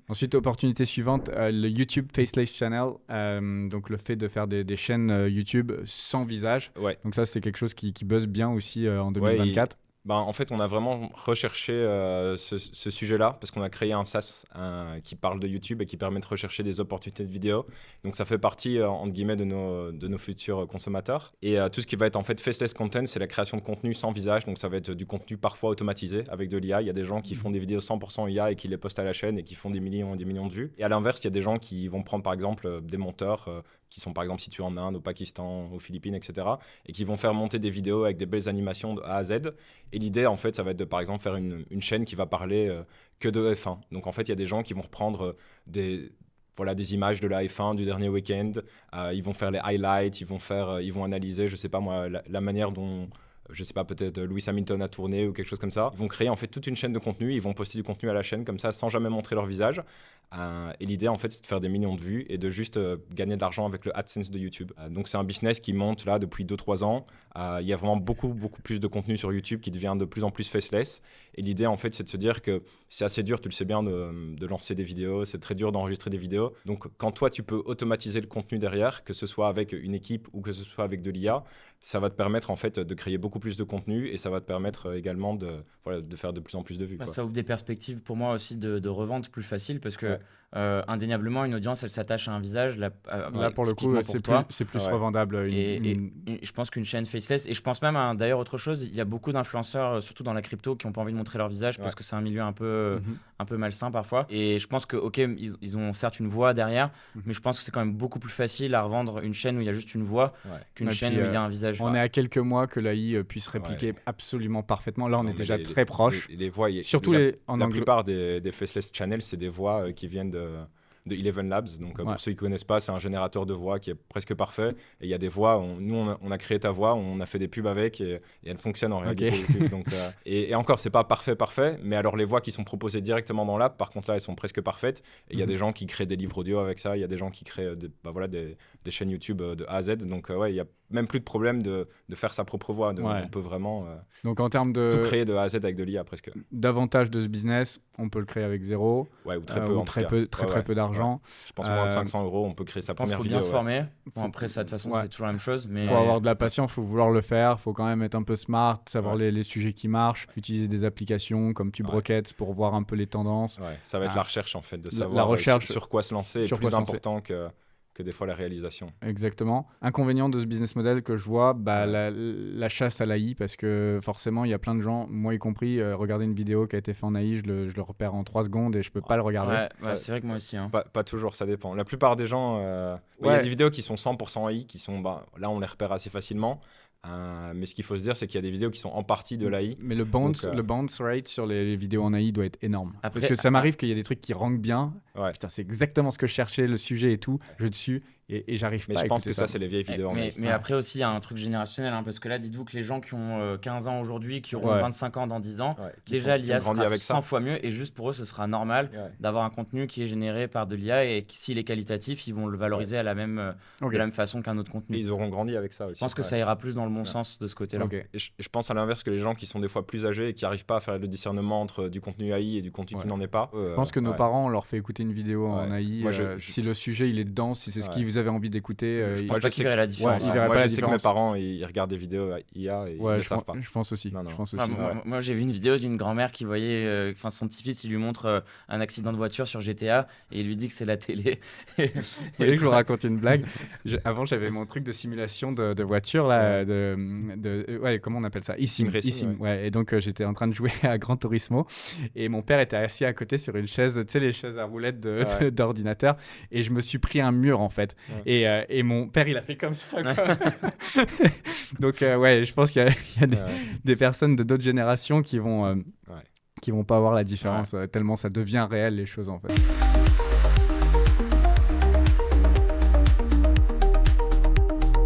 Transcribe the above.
Ensuite, opportunité suivante, le YouTube Faceless Channel. Donc, le fait de faire des chaînes YouTube sans visage. Ouais. Donc, ça, c'est quelque chose qui buzz bien aussi en Ouais, 2024. En fait, on a vraiment recherché ce sujet-là parce qu'on a créé un SaaS qui parle de YouTube et qui permet de rechercher des opportunités de vidéo. Donc, ça fait partie, entre guillemets, de nos futurs consommateurs. Et tout ce qui va être en fait faceless content, c'est la création de contenu sans visage. Donc, ça va être du contenu parfois automatisé avec de l'IA. Il y a des gens qui font des vidéos 100% IA et qui les postent à la chaîne et qui font des millions et des millions de vues. Et à l'inverse, il y a des gens qui vont prendre, par exemple, des monteurs qui sont, par exemple, situés en Inde, au Pakistan, aux Philippines, etc. et qui vont faire monter des vidéos avec des belles animations de A à Z. Et l'idée, en fait, ça va être de, par exemple, faire une chaîne qui va parler que de F1. Donc, en fait, il y a des gens qui vont reprendre des images de la F1 du dernier week-end. Ils vont faire les highlights, ils vont analyser, je sais pas moi, la manière dont, je sais pas, peut-être Lewis Hamilton a tourné ou quelque chose comme ça. Ils vont créer en fait toute une chaîne de contenu, ils vont poster du contenu à la chaîne comme ça sans jamais montrer leur visage. Et l'idée en fait c'est de faire des millions de vues et de juste gagner de l'argent avec le AdSense de YouTube. Donc c'est un business qui monte là depuis 2-3 ans. Il y a vraiment beaucoup plus de contenu sur YouTube qui devient de plus en plus faceless. Et l'idée en fait c'est de se dire que c'est assez dur, tu le sais bien, de lancer des vidéos, c'est très dur d'enregistrer des vidéos. Donc quand toi tu peux automatiser le contenu derrière, que ce soit avec une équipe ou que ce soit avec de l'IA, ça va te permettre en fait de créer beaucoup plus de contenu et ça va te permettre également de faire de plus en plus de vues. Ça ouvre des perspectives pour moi aussi de revente plus facile parce que indéniablement une audience elle s'attache à un visage. Là pour le coup c'est plus revendable. Et je pense qu'une chaîne faceless, et je pense même à d'ailleurs autre chose, il y a beaucoup d'influenceurs surtout dans la crypto qui n'ont pas envie de montrer leur visage parce que c'est un milieu un peu malsain parfois. Et je pense que ils ont certes une voix derrière, mais je pense que c'est quand même beaucoup plus facile à revendre une chaîne où il y a juste une voix qu'une chaîne où il y a un visage. On est à quelques mois que l'AI puisse répliquer absolument parfaitement. Là on est déjà très proche. Les voix, surtout la plupart des faceless channels, c'est des voix qui viennent de Eleven Labs. Donc pour ceux qui ne connaissent pas, c'est un générateur de voix qui est presque parfait. Et il y a des voix, nous on a créé ta voix, on a fait des pubs avec et elle fonctionne en réalité. Donc, et encore, c'est pas parfait, mais alors les voix qui sont proposées directement dans l'app, par contre là, elles sont presque parfaites. Et il y a des gens qui créent des livres audio avec ça, il y a des gens qui créent des chaînes YouTube de A à Z. Donc il y a même plus de problème de faire sa propre voix. Donc, on peut vraiment donc, en termes de tout créer de A à Z avec de l'IA presque. Davantage de ce business, on peut le créer avec zéro. Ou très peu, très peu d'argent. Je pense moins de 500 €, on peut créer sa première vidéo. Il faut bien se former. Bon, après, ça, de toute façon, c'est toujours la même chose. Il faut avoir de la patience, il faut vouloir le faire. Il faut quand même être un peu smart, savoir les sujets qui marchent, utiliser des applications comme TubeRocket pour voir un peu les tendances. Ça va être la recherche, en fait, de savoir sur quoi se lancer est plus important que des fois la réalisation. Exactement. Inconvénient de ce business model que je vois, la chasse à l'AI, parce que forcément, il y a plein de gens, moi y compris, regarder une vidéo qui a été faite en AI, je le repère en 3 secondes et je peux pas le regarder. C'est vrai que moi aussi. Pas toujours, ça dépend. La plupart des gens, il y a des vidéos qui sont 100% AI, qui sont, là on les repère assez facilement. Mais ce qu'il faut se dire, c'est qu'il y a des vidéos qui sont en partie de l'AI. Mais le bounce rate sur les vidéos en AI doit être énorme. Parce que ça m'arrive qu'il y a des trucs qui rankent bien. Putain, c'est exactement ce que je cherchais, le sujet et tout. Je suis dessus et j'arrive pas à écouter ça. Mais je pense que ça, c'est les vieilles vidéos en AI. Mais après aussi, il y a un truc générationnel. Parce que là, dites-vous que les gens qui ont 15 ans aujourd'hui, qui auront 25 ans dans 10 ans, déjà l'IA sera 100 fois mieux. Et juste pour eux, ce sera normal d'avoir un contenu qui est généré par de l'IA. Et s'il est qualitatif, ils vont le valoriser de la même façon qu'un autre contenu. Et ils auront grandi avec ça aussi. Je pense que ça ira plus dans le bon sens de ce côté-là. Et je pense à l'inverse que les gens qui sont des fois plus âgés et qui n'arrivent pas à faire le discernement entre du contenu AI et du contenu qui n'en est pas. Je pense que nos parents, on leur fait écouer une vidéo en AI. Si le sujet il est dedans, si c'est ce que vous avez envie d'écouter. Je pense pas qu'ils verraient la différence. Moi, je sais que mes parents, ils regardent des vidéos IA et ils ne savent pas. Je pense aussi. Moi, j'ai vu une vidéo d'une grand-mère qui voyait, son petit-fils, il lui montre un accident de voiture sur GTA et il lui dit que c'est la télé. Vous voulez que je vous raconte une blague? Avant, j'avais mon truc de simulation de voiture, là, comment on appelle ça? eSIM. Et donc, j'étais en train de jouer à Gran Turismo et mon père était assis à côté sur une chaise, tu sais, les chaises à roulettes d'ordinateur, et je me suis pris un mur, en fait. Et mon père, il a fait comme ça, quoi. Donc, je pense qu'il y a des personnes de d'autres générations qui vont pas voir la différence tellement ça devient réel, les choses, en fait.